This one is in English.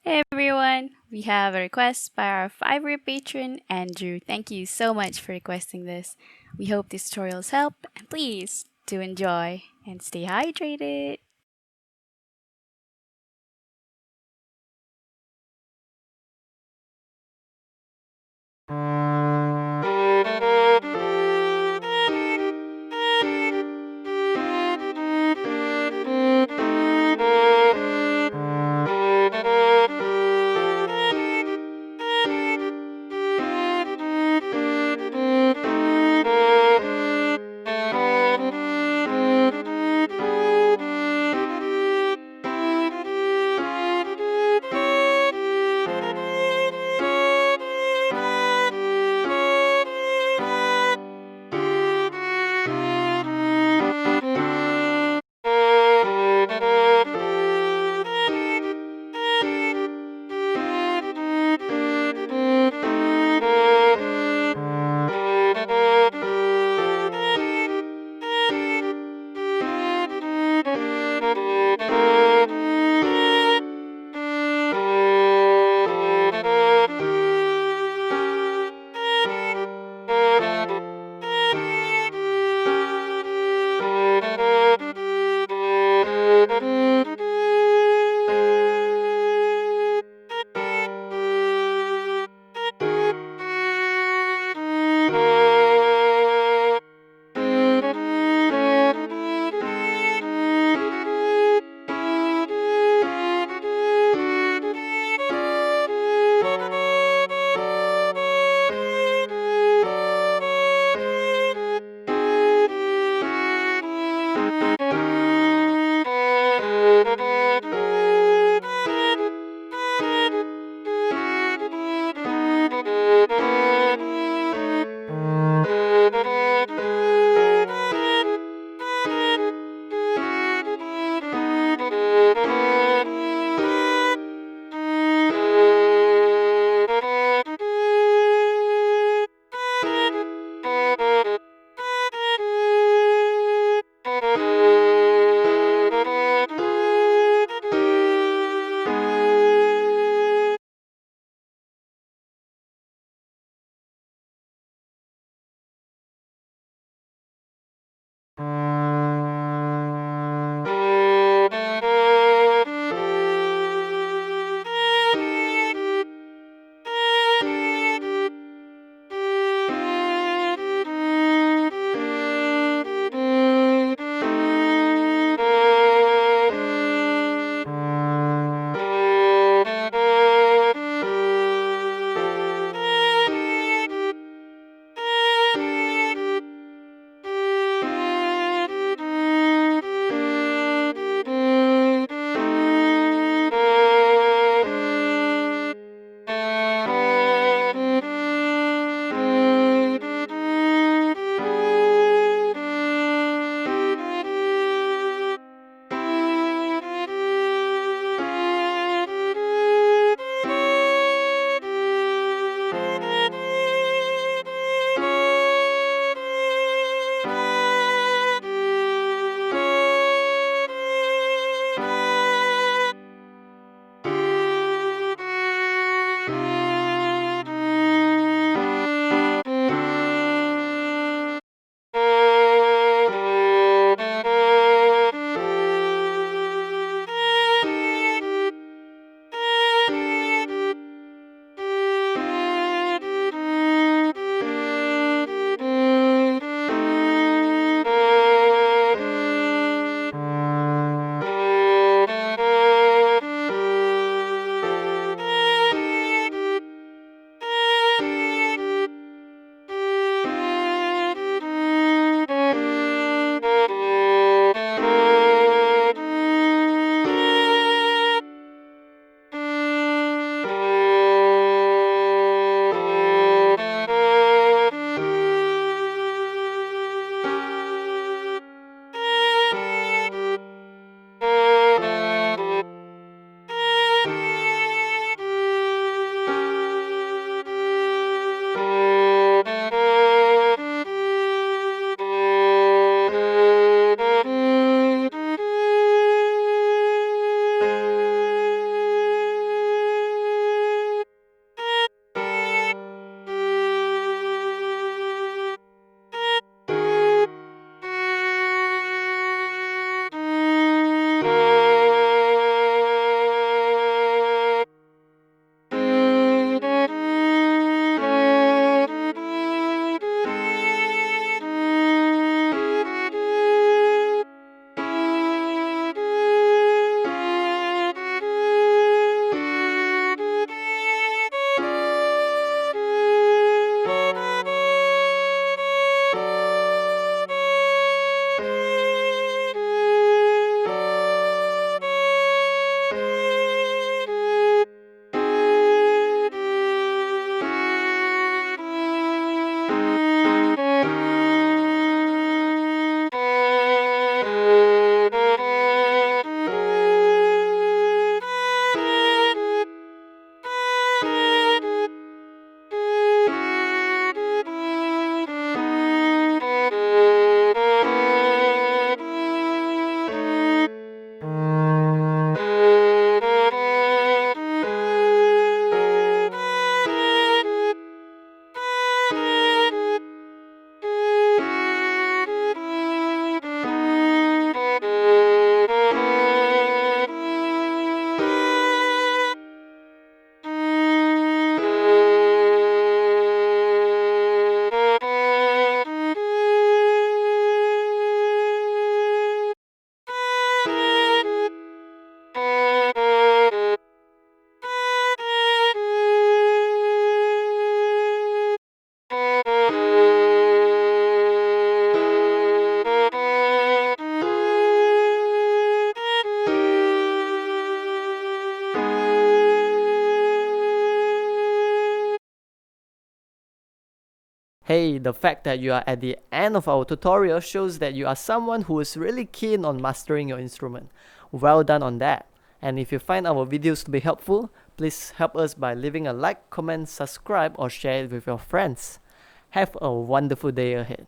Hey everyone, we have a request by our Fiverr patron, Andrew. Thank you so much for requesting this. We hope these tutorials help, and please do enjoy and stay hydrated. Hey, the fact that you are at the end of our tutorial shows that you are someone who is really keen on mastering your instrument. Well done on that. And if you find our videos to be helpful, please help us by leaving a like, comment, subscribe, or share it with your friends. Have a wonderful day ahead.